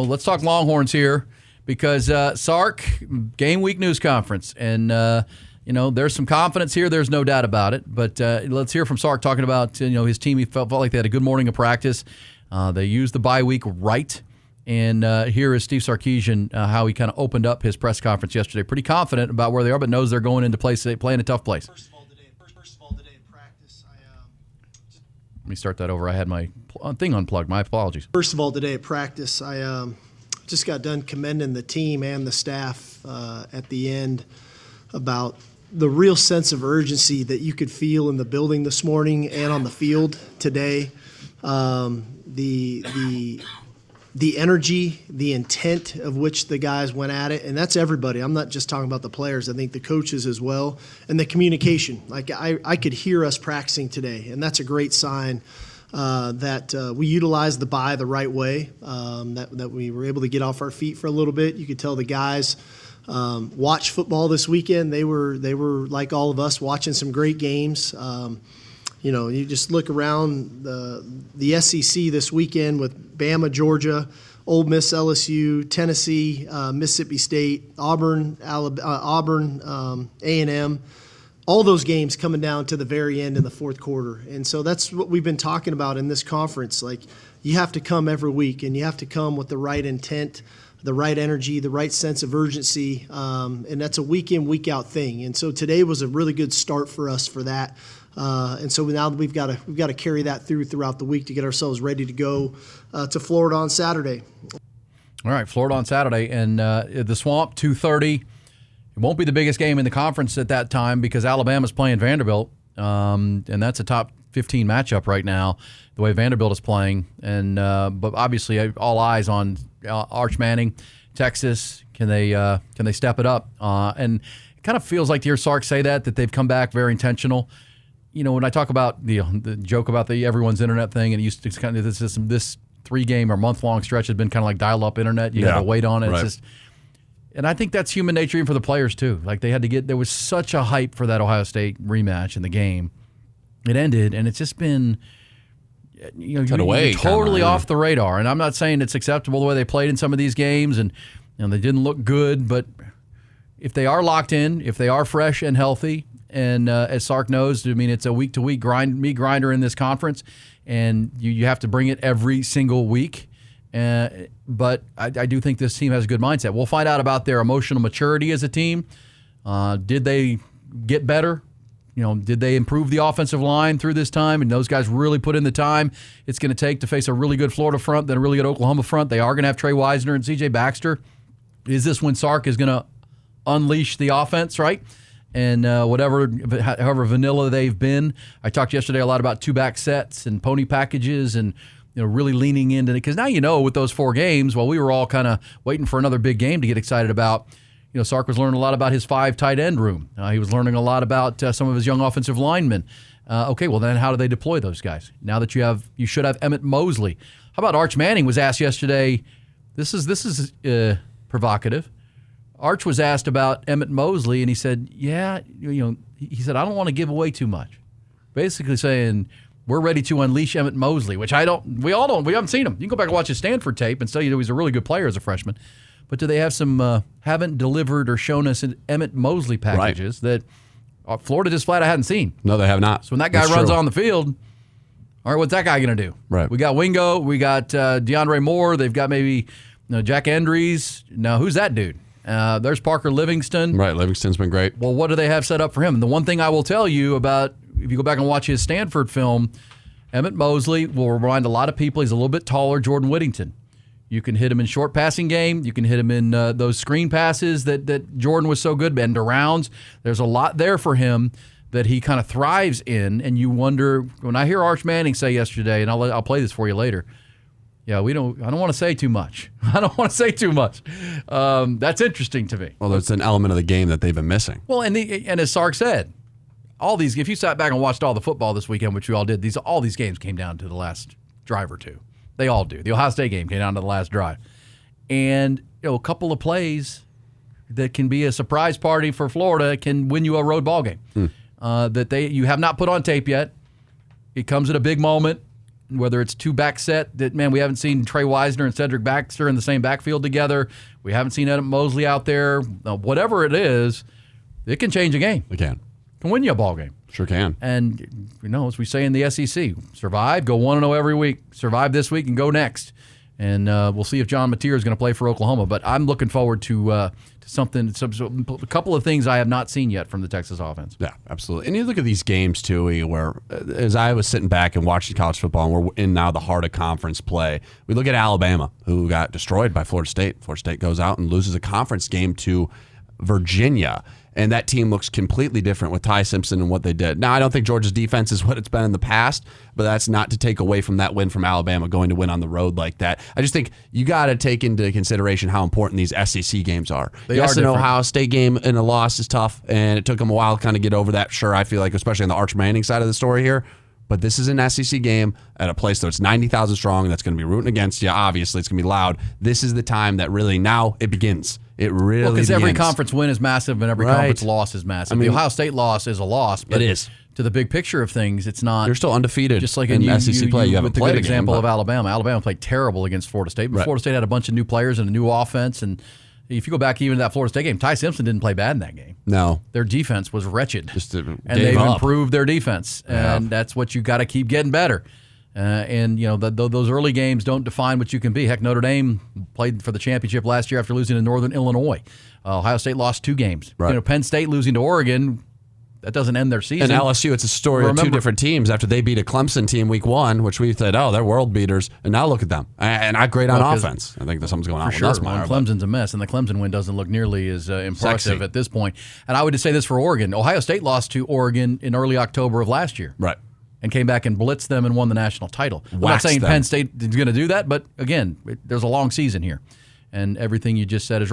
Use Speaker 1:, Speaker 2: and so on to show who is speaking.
Speaker 1: Well, let's talk Longhorns here because Sark, game week news conference. And, there's some confidence here. There's no doubt about it. But let's hear from Sark talking about, his team. He felt like they had a good morning of practice. They used the bye week right. And here is Steve Sarkisian, how he kind of opened up his press conference yesterday. Pretty confident about where they are, but knows they're going into playing a tough place.
Speaker 2: First of all, today in practice,
Speaker 1: Let me start that over. I had my thing unplugged. My apologies.
Speaker 2: First of all, today at practice, I just got done commending the team and the staff at the end about the real sense of urgency that you could feel in the building this morning and on the field today. The energy, the intent of which the guys went at it, and that's everybody. I'm not just talking about the players. I think the coaches as well, and the communication. Like I could hear us practicing today, and that's a great sign that we utilized the bye the right way, that we were able to get off our feet for a little bit. You could tell the guys watched football this weekend. They were like all of us, watching some great games. You just look around the SEC this weekend with Bama, Georgia, Ole Miss, LSU, Tennessee, Mississippi State, Auburn, A&M. All those games coming down to the very end in the fourth quarter. And so that's what we've been talking about in this conference. Like, you have to come every week, and you have to come with the right intent, the right energy, the right sense of urgency, and that's a week in, week out thing. And so today was a really good start for us for that. And so now we've got to carry that throughout the week to get ourselves ready to go to Florida on Saturday.
Speaker 1: All right, Florida on Saturday, and the Swamp 2:30. It won't be the biggest game in the conference at that time because Alabama's playing Vanderbilt, and that's a top 15 matchup right now. The way Vanderbilt is playing, and but obviously all eyes on Arch Manning, Texas. Can they step it up? And it kind of feels like to hear Sark say that they've come back very intentional. When I talk about the joke about the everyone's internet thing, and it used to kind of this 3-game or month-long stretch has been kind of like dial-up internet. You got to wait on it.
Speaker 3: Right.
Speaker 1: It's just, and I think that's human nature even for the players too. Like there was such a hype for that Ohio State rematch in the game. It ended, and it's just been you're totally off the radar. And I'm not saying it's acceptable the way they played in some of these games, and they didn't look good. But if they are locked in, if they are fresh and healthy. And as Sark knows, I mean, it's a week-to-week meat grinder in this conference, and you have to bring it every single week. But I do think this team has a good mindset. We'll find out about their emotional maturity as a team. Did they get better? Did they improve the offensive line through this time? And those guys really put in the time it's going to take to face a really good Florida front, then a really good Oklahoma front. They are going to have Trey Wisner and C.J. Baxter. Is this when Sark is going to unleash the offense, right? And however vanilla they've been. I talked yesterday a lot about 2-back sets and pony packages and really leaning into it. Because now with those 4 games, while we were all kind of waiting for another big game to get excited about, Sark was learning a lot about his 5 tight end room. He was learning a lot about some of his young offensive linemen. Okay, well then how do they deploy those guys? Now that you should have Emmett Mosley. How about Arch Manning was asked yesterday, this is provocative. Arch was asked about Emmett Mosley, and he said, he said, I don't want to give away too much. Basically saying, we're ready to unleash Emmett Mosley, which we haven't seen him. You can go back and watch his Stanford tape and tell you he's a really good player as a freshman. But do they have some haven't delivered or shown us Emmett Mosley packages that Florida just flat out hadn't seen?
Speaker 3: No, they have not.
Speaker 1: So when that guy runs on the field, all right, what's that guy going to do?
Speaker 3: Right.
Speaker 1: We got Wingo, we got DeAndre Moore, they've got maybe Jack Endries. Now, who's that dude? There's Parker Livingston.
Speaker 3: Right, Livingston's been great.
Speaker 1: Well, what do they have set up for him? And the one thing I will tell you about, if you go back and watch his Stanford film, Emmett Mosley will remind a lot of people he's a little bit taller Jordan Whittington. You can hit him in short passing game. You can hit him in those screen passes that Jordan was so good, end arounds. There's a lot there for him that he kind of thrives in. And you wonder, when I hear Arch Manning say yesterday, and I'll play this for you later, I don't want to say too much. That's interesting to me.
Speaker 3: Well, there's an element of the game that they've been missing.
Speaker 1: Well, and as Sark said, if you sat back and watched all the football this weekend, which we all did, all these games came down to the last drive or two. They all do. The Ohio State game came down to the last drive. And a couple of plays that can be a surprise party for Florida can win you a road ball game that you have not put on tape yet. It comes at a big moment. whether it's two back set that, man, we haven't seen Trey Wisner and Cedric Baxter in the same backfield together. We haven't seen Adam Mosley out there. Whatever it is, it can change a game.
Speaker 3: It can
Speaker 1: win you a ball game.
Speaker 3: Sure can.
Speaker 1: And, as we say in the SEC, survive, go 1-0 every week. Survive this week and go next. And we'll see if John Mateer is going to play for Oklahoma. But I'm looking forward to something, a couple of things I have not seen yet from the Texas offense.
Speaker 3: Yeah, absolutely. And you look at these games, too, where as I was sitting back and watching college football, and we're in now the heart of conference play, we look at Alabama, who got destroyed by Florida State. Florida State goes out and loses a conference game to Virginia. And that team looks completely different with Ty Simpson and what they did. Now, I don't think Georgia's defense is what it's been in the past, but that's not to take away from that win from Alabama going to win on the road like that. I just think you got to take into consideration how important these SEC games are. Yes, an Ohio State game and a loss is tough, and it took them a while to kind of get over that. Sure, I feel like, especially on the Arch Manning side of the story here. But this is an SEC game at a place that's 90,000 strong that's going to be rooting against you. Obviously, it's going to be loud. This is the time that really now it begins. It really
Speaker 1: because every conference win is massive and every conference loss is massive.
Speaker 3: I mean,
Speaker 1: the Ohio State loss is a loss, but
Speaker 3: it is.
Speaker 1: To the big picture of things, it's not.
Speaker 3: You're still undefeated.
Speaker 1: Just like
Speaker 3: in SEC play, you haven't played
Speaker 1: a good example of Alabama. Alabama played terrible against Florida State, but Florida State had a bunch of new players and a new offense. And if you go back even to that Florida State game, Ty Simpson didn't play bad in that game.
Speaker 3: No,
Speaker 1: their defense was wretched,
Speaker 3: and
Speaker 1: they've improved their defense, and that's what you got to keep getting better. And those early games don't define what you can be. Heck, Notre Dame played for the championship last year after losing to Northern Illinois. Ohio State lost 2 games.
Speaker 3: Right.
Speaker 1: Penn State losing to Oregon, that doesn't end their season.
Speaker 3: And LSU, it's a story of 2 different teams after they beat a Clemson team week 1, which we said, they're world beaters. And now look at them. And not great on offense. I think there's something's going on with Nussmeier.
Speaker 1: Clemson's a mess, and the Clemson win doesn't look nearly as impressive at this point. And I would just say this for Oregon. Ohio State lost to Oregon in early October of last year.
Speaker 3: Right.
Speaker 1: And came back and blitzed them and won the national title. I'm not saying Penn State is going to do that, but again, there's a long season here. And everything you just said is right.